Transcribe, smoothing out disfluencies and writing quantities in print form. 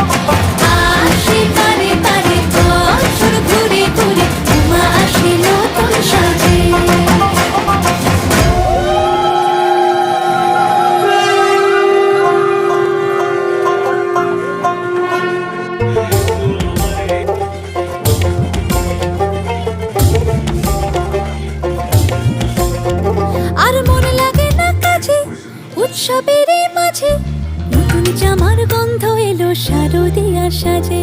আসে বারে বারে বছর ঘুরে ঘুরে উমা আসে নতুন সাজে। আর মন লাগে না কাজে উৎসবের মাঝে, নতুন জামার গন্ধ এলো শারদিয়া সাজে।